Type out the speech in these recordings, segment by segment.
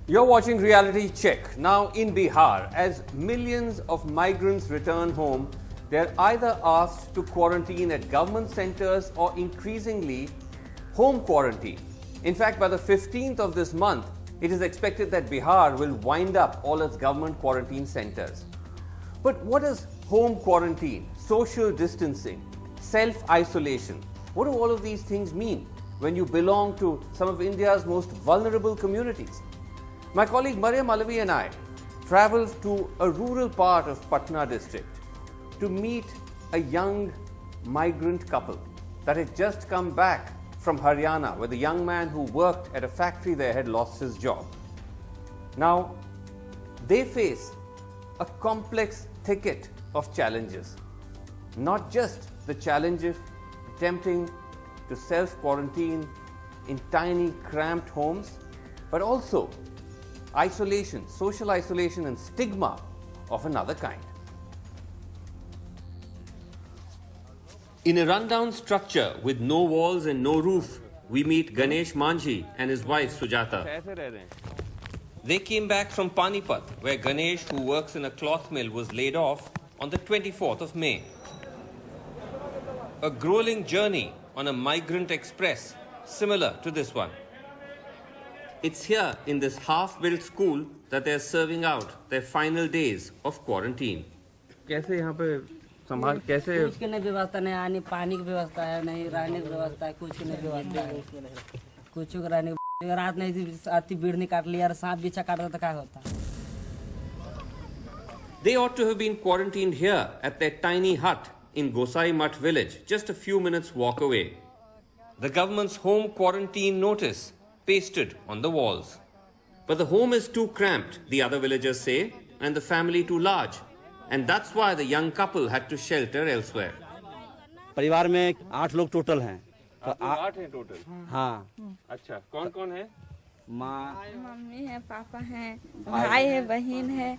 You're watching Reality Check. Now in Bihar, as millions of migrants return home, they're either asked to quarantine at government centers or increasingly home quarantine. In fact, by the 15th of this month, it is expected that Bihar will wind up all its government quarantine centers. But what does home quarantine, social distancing, self-isolation, what do all of these things mean when you belong to some of India's most vulnerable communities? My colleague Mariam Alavi and I traveled to a rural part of Patna district to meet a young migrant couple that had just come back from Haryana, where the young man who worked at a factory there had lost his job. Now, they face a complex thicket of challenges, not just the challenge of attempting to self-quarantine in tiny, cramped homes, but also isolation, social isolation and stigma of another kind. In a rundown structure with no walls and no roof, we meet Ganesh Manjhi and his wife Sujata. They came back from Panipat, where Ganesh, who works in a cloth mill, was laid off on the 24th of May. A grueling journey on a migrant express, similar to this one. It's here in this half-built school that they're serving out their final days of quarantine. कैसे यहाँ पे संभाल कैसे? कुछ की नहीं व्यवस्था, नहीं आने पानी की व्यवस्था है, नहीं रहने की व्यवस्था है, कुछ की नहीं व्यवस्था है, कुछ को रहने की रात नहीं आती भीड़ नहीं काट लिया, सांप बिच्छा काटता तो क्या होता? They ought to have been quarantined here at their tiny hut in Gosai Mutt village, just a few minutes walk away. The government's home quarantine notice pasted on the walls. But the home is too cramped, the other villagers say, and the family too large. And that's why the young couple had to shelter elsewhere. परिवार में 8 लोग total हैं। तो 8 हैं total? हाँ। अच्छा, कौन कौन है? माँ, मम्मी है, पापा है, भाई है, बहन है,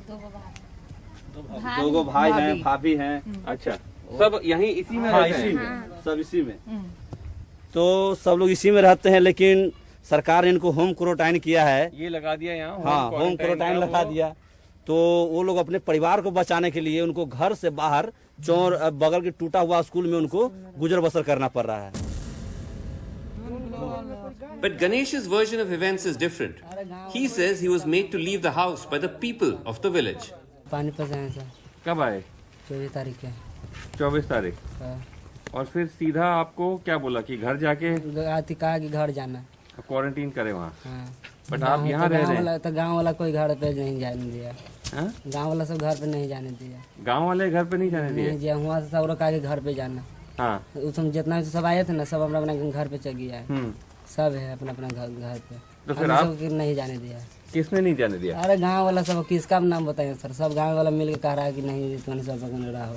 दो भाई हैं, भाभी हैं। अच्छा, सब यहीं इसी में रहते हैं? सब इसी में। तो सब लोग इसी में रहते हैं, लेकिन सरकार ने इनको होम क्वारंटाइन किया है। ये लगा दिया यहाँ? हाँ, होम क्वारंटाइन लगा दिया। तो वो लोग अपने परिवार को बचाने के लिए उनको घर से बाहर चौर बगल के टूटा हुआ स्कूल में उनको गुजर बसर करना पड़ रहा है। But Ganesh's version of events is different. He says he was made to leave the house by the people of the village. Panipat से सर। कब आए? 24 तारीख के। 24 तारीख। और फिर सीधा आपको क्या बोला कि घर जाके? आती कहा कि घर जाना। क्वारंटीन करे वहाँ? हाँ। बट आप यहाँ रह रहे हैं? तो गाँव वाला कोई घर पे नहीं जाने दिया। गाँव वाला सब घर पे नहीं जाने दिया। गाँव वाले घर पे नहीं जाने दिया? नहीं, वहाँ से सब लोग कहा कि घर पे जाना। हाँ। उसमें जितना सब आए थे ना, सब अपना अपना घर पे चल गया है। सब है अपना अपना घर पे। तो फिर आप नहीं जाने दिया? किसने नहीं जाने दिया? अरे गांव वाला सब, किसका नाम बताएं सर? सब गांव वाला मिलकर कह रहा है कि नहीं, तुमने सब रहा हो।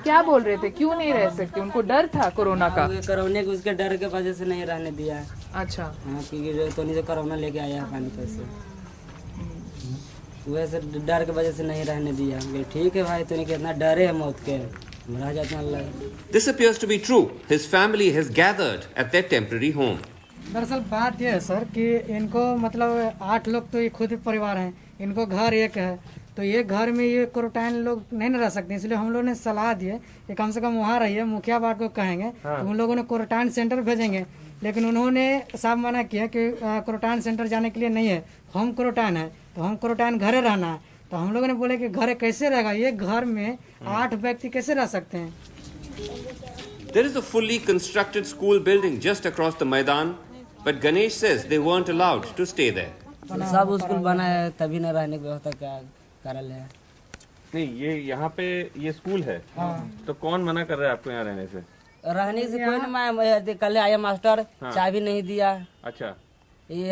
क्या बोल रहे थे, क्यों नहीं रह सकते? उनको डर था कोरोना का? कोरोना के उसके डर के वजह से नहीं रहने दिया। अच्छा। हाँ, क्योंकि तो नहीं कोरोना लेके आया है पानी से, वैसे डर के वजह से नहीं रहने दिया। ठीक है भाई, तूने कितना डरे है मौत के, मरा जाता है। This appears to be true. His family has gathered at their temporary home. दरअसल बात यह है सर कि इनको मतलब 8 लोग तो ये खुद परिवार हैं, इनको घर एक है, तो ये घर में ये क्वारंटाइन लोग नहीं रह सकते, इसलिए हम लोगों ने सलाह दी है कि कम से कम वहाँ रहिए। मुखिया बात को कहेंगे तो उन लोगों ने क्वारंटाइन सेंटर भेजेंगे, लेकिन उन्होंने साफ मना किया कि क्वारंटाइन सेंटर जाने के लिए नहीं है, होम क्वारंटाइन है, तो होम क्वारंटाइन घरे रहना है। तो हम लोगों ने बोले कि घर कैसे रहेगा, ये घर में 8 व्यक्ति कैसे रह सकते हैं? There is a fully constructed school building just across the Maidan, but Ganesh says they weren't allowed to stay there. सब स्कूल बना है, तभी न रहने की व्यवस्था क्या करल है? नहीं, ये यहाँ पे ये स्कूल है। तो कौन मना कर रहा है आपको यहाँ रहने से? रहने से कोई नहीं। कल आया मास्टर, चाबी नहीं दिया। अच्छा। ये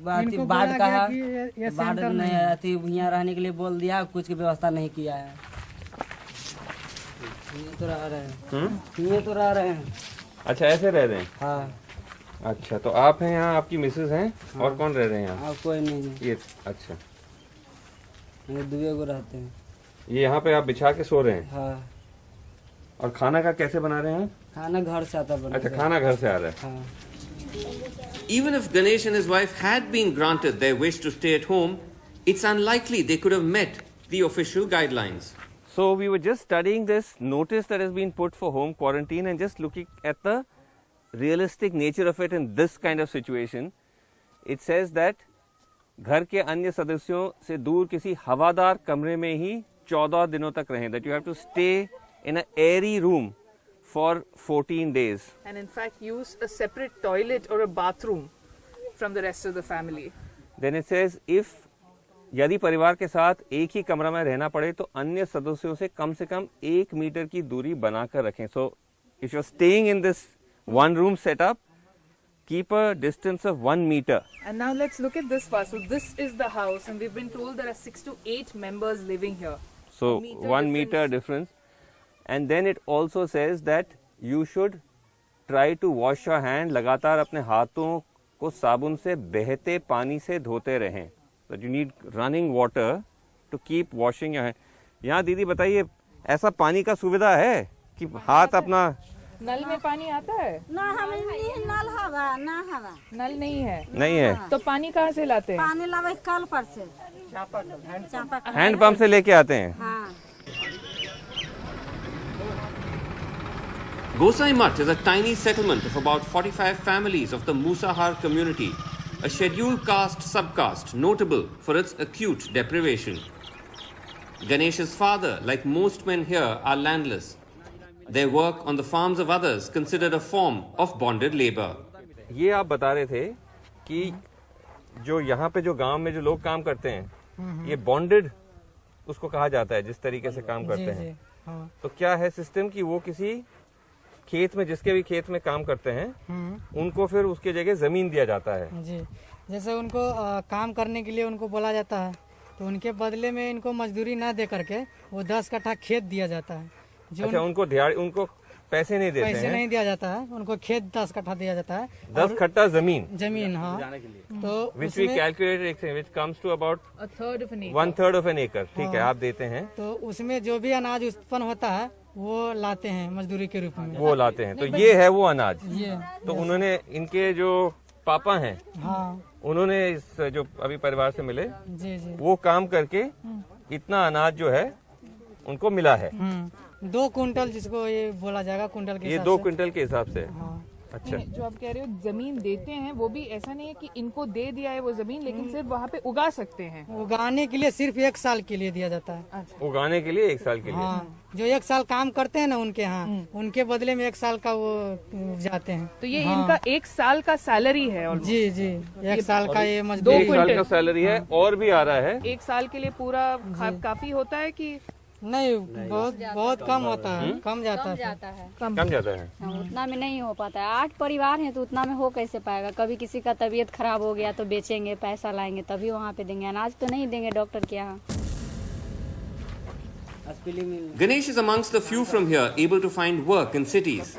बाढ़ का है, बाढ़ नहीं आती, यहाँ रहने के लिए बोल दिया, कुछ की व्यवस्था नहीं किया है। ये तो रह रहे हैं। ये तो रह रहे हैं। अच्छा, ऐसे रह रहे हैं? हाँ। अच्छा, तो आप हैं यहाँ, आपकी मिसेज हैं? और कौन रह रहे हैं यहाँ? कोई नहीं। ये अच्छा, दुबे को रहते हैं। ये यहाँ पे आप बिछा के सो रहे हैं? हाँ। और खाना का कैसे बना रहे हैं? खाना घर से आता बना। अच्छा, खाना घर से आ रहा है। हाँ। even if Ganesh and his wife had been granted their wish to stay at home, it's unlikely they could have met the official guidelines. So we were just studying this notice that has been put for home quarantine and just looking at the realistic nature of it in this kind of situation. It says that घर के अन्य सदस्यों से दूर किसी हवादार कमरे में ही 14 दिनों तक रहें. That you have to stay in an airy room for 14 days. And in fact use a separate toilet or a bathroom from the rest of the family. Then it says if यदि परिवार के साथ एक ही कमरा में रहना पड़े तो अन्य सदस्यों से कम 1 मीटर की दूरी बनाकर रखें. So if you're staying in this one room setup, keep a distance of 1 meter. And now let's look at this first. So this is the house and we've been told there are 6 to 8 members living here. So 1 meter difference. And then it also says that you should try to wash your hand. लगातार अपने हाथों को साबुन से बहते पानी से धोते रहें. That you need running water to keep washing your hand. यहाँ दीदी बताइए ऐसा पानी का सुविधा है कि हाथ अपना नल में पानी आता है? ना हमें नल हवा ना हवा नल नहीं है. नहीं है तो पानी कहाँ से लाते हैं? पानी लावे कल पर से हैंड पंप से लेके आते हैं. हाँ. Gosai Math is a tiny settlement of about 45 families of the Musahar community, a scheduled caste subcaste notable for its acute deprivation. Ganesh's father, like most men here, are landless. Their work on the farms of others considered a form of bonded labor. ये आप बता रहे थे कि जो यहाँ पे जो गांव में जो लोग काम करते हैं ये बॉन्डेड उसको कहा जाता है जिस तरीके से काम करते हैं. हाँ. तो क्या है सिस्टम कि वो किसी खेत में जिसके भी खेत में काम करते हैं उनको फिर उसके जगह जमीन दिया जाता है. जी, जैसे उनको काम करने के लिए उनको बोला जाता है तो उनके बदले में इनको मजदूरी ना दे करके वो 10 कट्ठा खेत दिया जाता है. जो अच्छा उनको पैसे नहीं देते पैसे हैं. नहीं दिया जाता है, उनको खेत 10 कट्ठा दिया जाता है. 10 कट्ठा जमीन हाँ. तो which we calculated which comes to about A third of an acre. 1/3 of an acre. ठीक है आप देते हैं तो उसमें जो भी अनाज उत्पन्न होता है वो लाते हैं मजदूरी के रूप में. वो लाते हैं. तो ये है वो अनाज. ये तो उन्होंने इनके जो पापा हैं हाँ. उन्होंने इस जो अभी परिवार से मिले जी जी. वो काम करके इतना अनाज जो है उनको मिला है. 2 कुंटल जिसको ये बोला जाएगा कुंटल के ये हिसाब 2 से. क्विंटल के हिसाब से. हाँ. अच्छा जो आप कह रहे हो जमीन देते हैं वो भी ऐसा नहीं है कि इनको दे दिया है वो जमीन लेकिन सिर्फ वहाँ पे उगा सकते हैं. उगाने के लिए सिर्फ 1 साल के लिए दिया जाता है. उगाने के लिए 1 साल के लिए. हाँ. जो 1 साल काम करते हैं ना उनके यहाँ उनके बदले में 1 साल का वो उपजाते हैं. तो ये इनका 1 साल का सैलरी है almost. जी जी 1 साल का ये 2 मजदूरी. 1 साल क्विंटल। का सैलरी है और भी आ रहा है. 1 साल के लिए पूरा काफी होता है कि नहीं बहुत कम होता है. कम जाता है. कम जाता है. उतना में नहीं हो पाता है. 8 परिवार हैं तो उतना में हो कैसे पाएगा. कभी किसी का तबीयत खराब हो गया तो बेचेंगे पैसा लाएंगे तभी वहाँ पे देंगे. अनाज तो नहीं देंगे डॉक्टर के यहाँ. Ganesh is amongst the few from here able to find work in cities.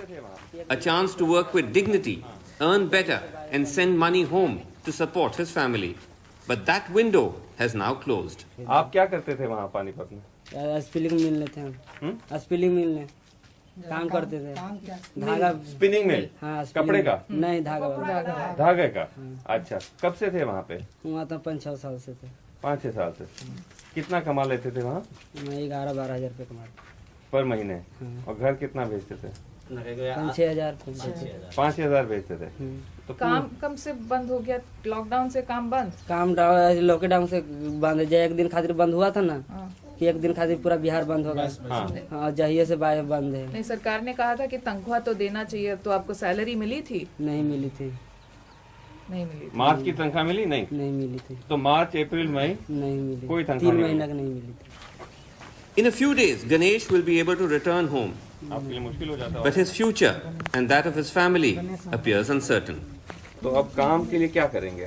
A chance to work with dignity, earn better and send money home to support his family. But that window has now closed. आप क्या करते थे वहाँ पानीपत में? Spilling मिल लेते हैं. Spilling मिल ले काम करते थे. धागा स्पिनिंग मिल. हाँ. कपड़े का नहीं धागा वाला. धागे का. अच्छा कब से थे वहाँ पे? वहाँ तो 5-6 साल से थे. 5-6 साल से. कितना कमा लेते थे वहाँ? मैं 11-12 हजार रुपये कमा. पर महीने. और घर कितना भेजते थे? 5-6 हजार. 5,000 भेजते थे. तो काम कम से बंद हो गया. लॉकडाउन से काम बंद. काम लॉकडाउन से बंद है. 1 दिन खातिर बंद हुआ था ना कि 1 दिन खातिर पूरा बिहार बंद होगा. हाँ जहिए से बंद है. नहीं सरकार ने कहा था कि तनख्वाह तो देना चाहिए. तो आपको सैलरी मिली थी? नहीं मिली थी. नहीं मिली. मार्च की तनख्वाह मिली? नहीं मिली थी. तो मार्च अप्रैल मई नहीं मिली. कोई तनख्वाह 3 महीना की नहीं मिली थी. In a few days, Ganesh will be able to return home. आपके लिए मुश्किल हो जाता है. But his future and that of his family appears uncertain. तो अब काम के लिए क्या करेंगे?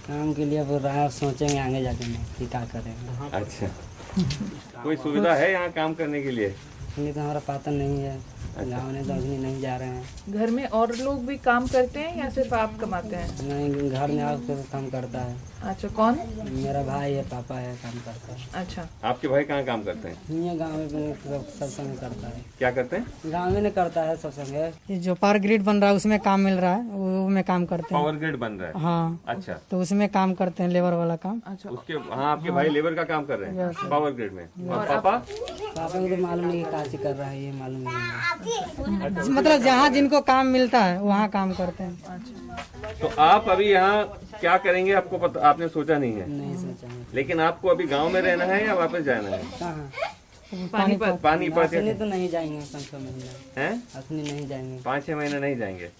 काम के लिए अब राह सोचेंगे आगे जाके कि क्या करेंगे. अच्छा कोई सुविधा है यहाँ काम करने के लिए? नहीं तो हमारा पता नहीं है. गाँव में तो अभी नहीं जा रहे हैं। घर में और लोग भी काम करते हैं या सिर्फ आप कमाते हैं? नहीं, घर में और कोई काम करता है। अच्छा, कौन? मेरा भाई है, पापा है, काम करता है। अच्छा, आपके भाई कहाँ काम करते हैं? ये गाँव में सत्संग करता है। क्या करते हैं? गाँव में नहीं करता है सत्संग। ये जो पावर ग्रिड बन रहा है उसमें काम मिल रहा है, वो में काम करते हैं। पावर ग्रिड बन रहा है? हाँ। अच्छा, तो उसमें काम करते हैं, लेबर वाला काम। अच्छा। उसके हाँ, आपके भाई लेबर का काम कर रहे हैं पावर ग्रिड में। और पापा? पापा को तो मालूम नहीं काची कर रहा है, ये मालूम नहीं। मतलब जहाँ जिनको काम मिलता है वहाँ काम करते हैं। तो आप अभी यहाँ क्या करेंगे आपको पता, आपने सोचा नहीं है? नहीं सोचा है। लेकिन आपको अभी गांव में रहना है या वापस जाना है? कहाँ? पानीपत। असली तो नहीं जाएंगे 5-6 महीने। हैं? असली नहीं जाएंगे। 5-6 महीने नहीं जाएंगे।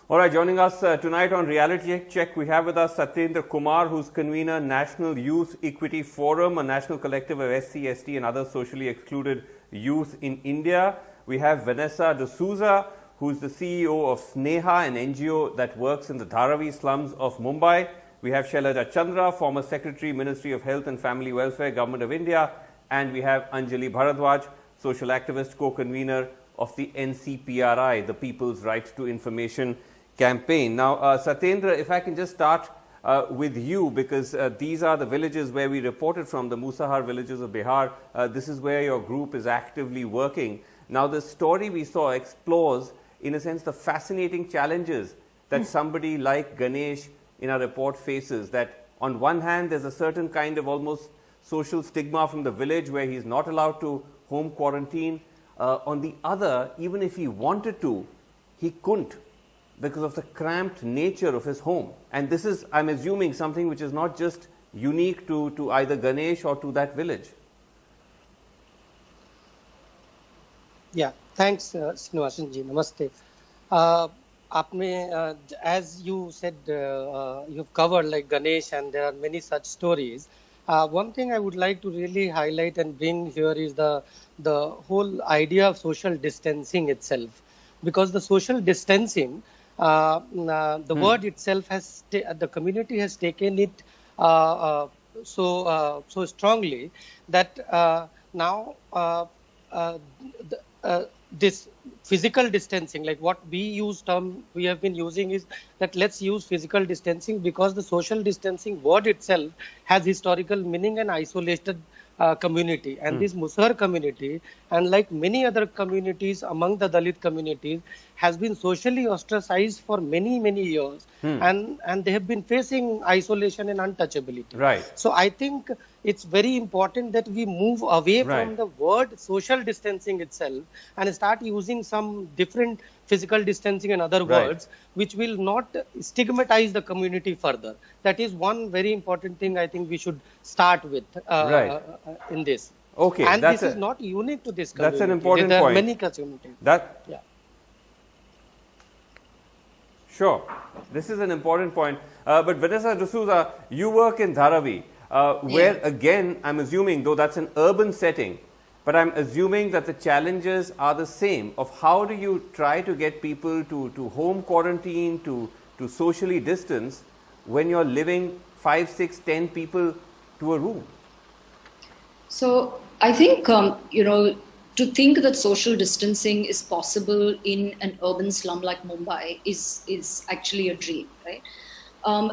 All right, joining us tonight on Reality Check, we have with us Satyendra Kumar, who's convener, National Youth Equity Forum, a national collective of SC, ST and other socially excluded youth in India. We have Vanessa D'Souza, who's the CEO of Sneha, an NGO that works in the Dharavi slums of Mumbai. We have Shailaja Chandra, former Secretary, Ministry of Health and Family Welfare, Government of India. And we have Anjali Bharadwaj, social activist, co-convener of the NCPRI, the People's Right to Information campaign. Now, Satyendra, if I can just start with you, because these are the villages where we reported from, the Musahar villages of Bihar. This is where your group is actively working. Now, the story we saw explores, in a sense, the fascinating challenges that somebody like Ganesh in our report faces. That on one hand, there's a certain kind of almost social stigma from the village where he's not allowed to home quarantine. On the other, even if he wanted to, he couldn't, because of the cramped nature of his home. And this is, I'm assuming, something which is not just unique to either Ganesh or to that village. Yeah, thanks, Srinivasan ji. Namaste. As you said, you've covered like Ganesh, and there are many such stories. One thing I would like to really highlight and bring here is the whole idea of social distancing itself, because the social distancing, the word itself has the community has taken it so strongly that now this physical distancing, like what we have been using is that let's use physical distancing, because the social distancing word itself has historical meaning and isolated community. And this Musahar community, and like many other communities among the Dalit communities, has been socially ostracized for many years, and they have been facing isolation and untouchability. Right. So I think it's very important that we move away from the word social distancing itself and start using some different physical distancing and other words which will not stigmatize the community further. That is one very important thing I think we should start with in this. Okay. And this is not unique to this community. That's an important there point. There are many communities. Sure. This is an important point. But Vanessa D'Souza, you work in Dharavi, where again, I'm assuming, though that's an urban setting, but I'm assuming that the challenges are the same of how do you try to get people to home quarantine, to socially distance when you're living 5, 6, 10 people to a room? So I think, to think that social distancing is possible in an urban slum like Mumbai is actually a dream, right?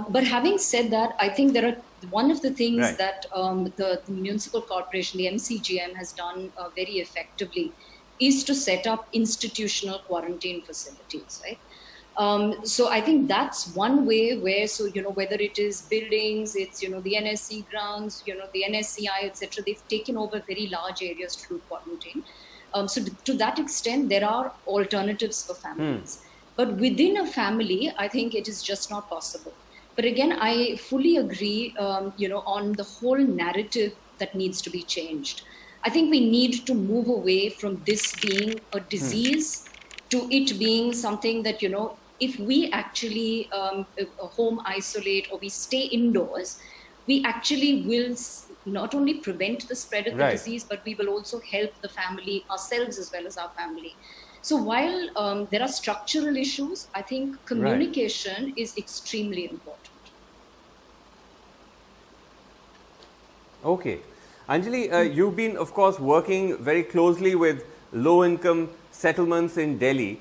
But having said that, I think there are one of the things that the municipal corporation, the MCGM, has done very effectively is to set up institutional quarantine facilities, right? So I think that's one way where, whether it is buildings, it's, the NSC grounds, the NSCI, etc., they've taken over very large areas to do quarantine. So to that extent, there are alternatives for families. But within a family, I think it is just not possible. But again, I fully agree, on the whole narrative that needs to be changed. I think we need to move away from this being a disease to it being something that, if we actually home isolate or we stay indoors, we actually will not only prevent the spread of the disease, but we will also help the family, ourselves as well as our family. So while there are structural issues, I think communication is extremely important. Okay. Anjali, you've been, of course, working very closely with low-income settlements in Delhi.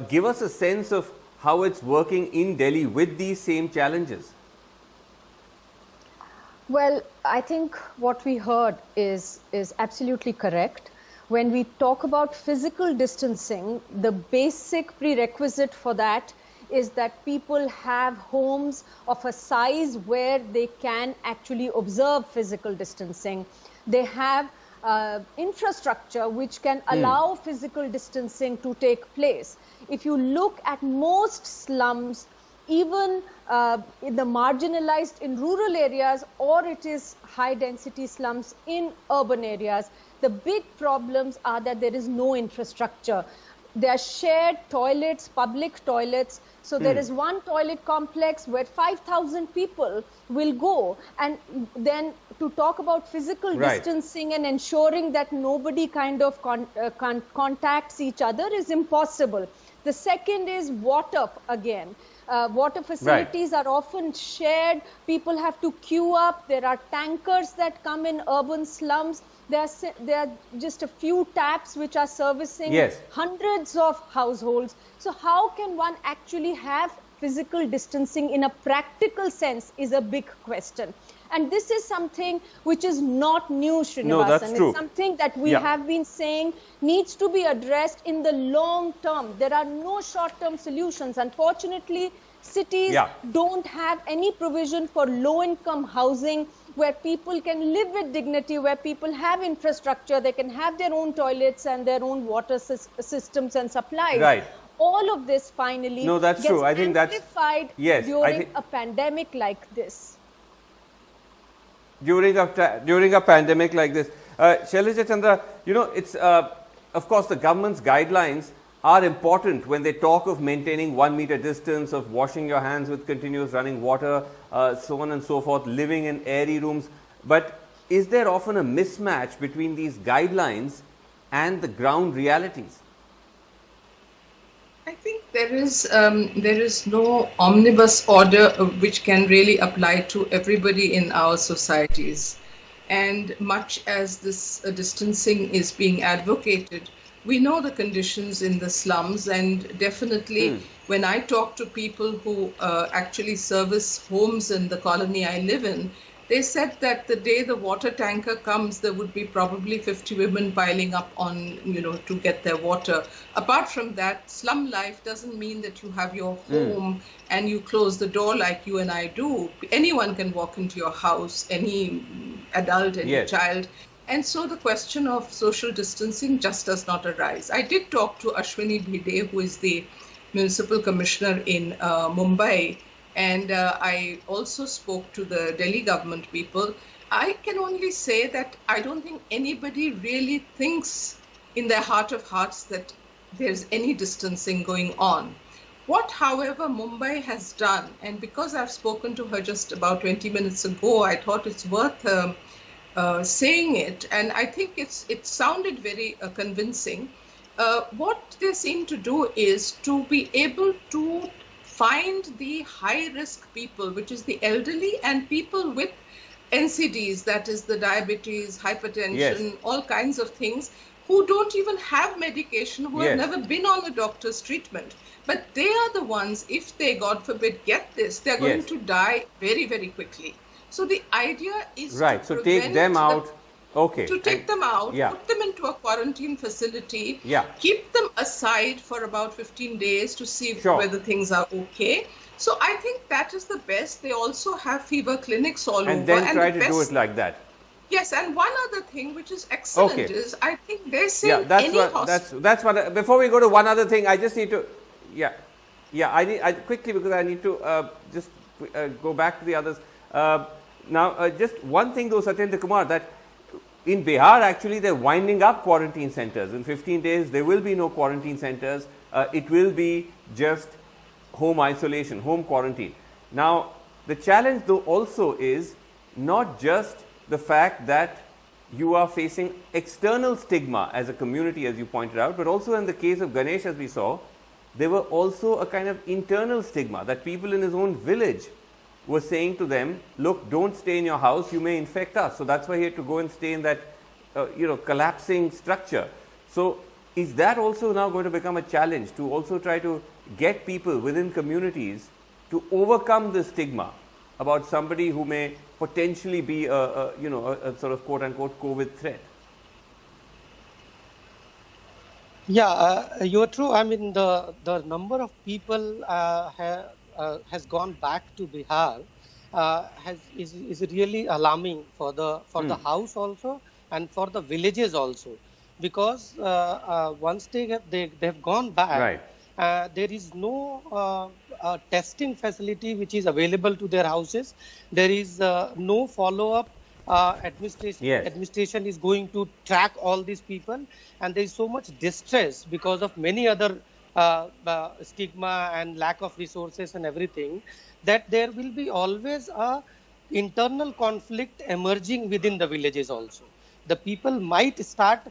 Give us a sense of how it's working in Delhi with these same challenges. Well, I think what we heard is absolutely correct. When we talk about physical distancing, the basic prerequisite for that is that people have homes of a size where they can actually observe physical distancing. They have infrastructure which can allow physical distancing to take place. If you look at most slums, even in the marginalized in rural areas, or it is high density slums in urban areas, the big problems are that there is no infrastructure. There are shared toilets, public toilets. So there is one toilet complex where 5,000 people will go. And then to talk about physical distancing and ensuring that nobody kind of contacts each other is impossible. The second is water again. Water facilities are often shared. People have to queue up. There are tankers that come in urban slums. There are just a few taps which are servicing hundreds of households. So how can one actually have physical distancing in a practical sense is a big question. And this is something which is not new, Srinivasan. No, that's true. It's something that we have been saying needs to be addressed in the long term. There are no short-term solutions. Unfortunately, cities don't have any provision for low-income housing where people can live with dignity, where people have infrastructure, they can have their own toilets and their own water systems and supplies. Right. All of this finally gets true. I think amplified during a pandemic like this. During a pandemic like this. Shailaja Chandra, you know, it's, of course, the government's guidelines are important when they talk of maintaining 1 meter distance, of washing your hands with continuous running water, so on and so forth, living in airy rooms. But is there often a mismatch between these guidelines and the ground realities? I think there is no omnibus order which can really apply to everybody in our societies. And much as this distancing is being advocated, we know the conditions in the slums, and definitely when I talk to people who actually service homes in the colony I live in, they said that the day the water tanker comes, there would be probably 50 women piling up on, to get their water. Apart from that, slum life doesn't mean that you have your home and you close the door like you and I do. Anyone can walk into your house, any adult, any child. And so the question of social distancing just does not arise. I did talk to Ashwini Bhide, who is the municipal commissioner in Mumbai, and I also spoke to the Delhi government people. I can only say that I don't think anybody really thinks in their heart of hearts that there's any distancing going on. What, however, Mumbai has done, and because I've spoken to her just about 20 minutes ago, I thought it's worth saying it, and I think it sounded very convincing. What they seem to do is to be able to find the high-risk people, which is the elderly and people with NCDs, that is the diabetes, hypertension, all kinds of things, who don't even have medication, who have never been on a doctor's treatment. But they are the ones, if they, God forbid, get this, they're going to die very, very quickly. So the idea is to take them out. To take them out, put them into a quarantine facility, keep them aside for about 15 days to see whether things are okay. So I think that is the best. They also have fever clinics all over. And then try to do it like that. Yes, and one other thing which is excellent is I think they say that's what. Before we go to one other thing, I just need to, I quickly, because I need to just go back to the others. Now, just one thing though, Satyendra Kumar, that in Bihar, actually, they're winding up quarantine centers. In 15 days, there will be no quarantine centers. It will be just home isolation, home quarantine. Now, the challenge, though, also is not just the fact that you are facing external stigma as a community, as you pointed out, but also in the case of Ganesh, as we saw, there were also a kind of internal stigma that people in his own village was saying to them, look, don't stay in your house, you may infect us. So that's why he had to go and stay in that, collapsing structure. So is that also now going to become a challenge to also try to get people within communities to overcome the stigma about somebody who may potentially be a sort of quote unquote COVID threat? Yeah, you're true. I mean, the number of people has gone back to Bihar is really alarming for the house also and for the villages also, because once they have gone back, right. There is no testing facility which is available to their houses. There is no follow-up. Administration is going to track all these people, and there is so much distress because of many other stigma and lack of resources and everything, that there will be always a internal conflict emerging within the villages also. The people might start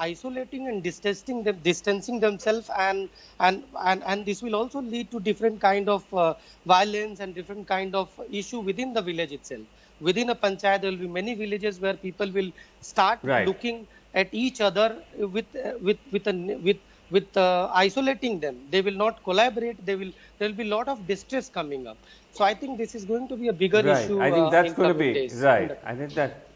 isolating and distancing themselves, and this will also lead to different kind of violence and different kind of issue within the village itself. Within a panchayat, there will be many villages where people will start looking at each other with isolating them. They will not collaborate. There will be a lot of distress coming up. So I think this is going to be a bigger issue. I think that's going to be days. right. I think that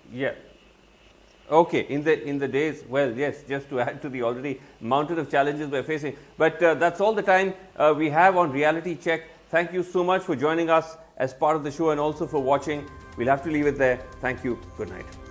Okay, in the days, well, yes, just to add to the already mountain of challenges we're facing. But that's all the time we have on Reality Check. Thank you so much for joining us as part of the show and also for watching. We'll have to leave it there. Thank you. Good night.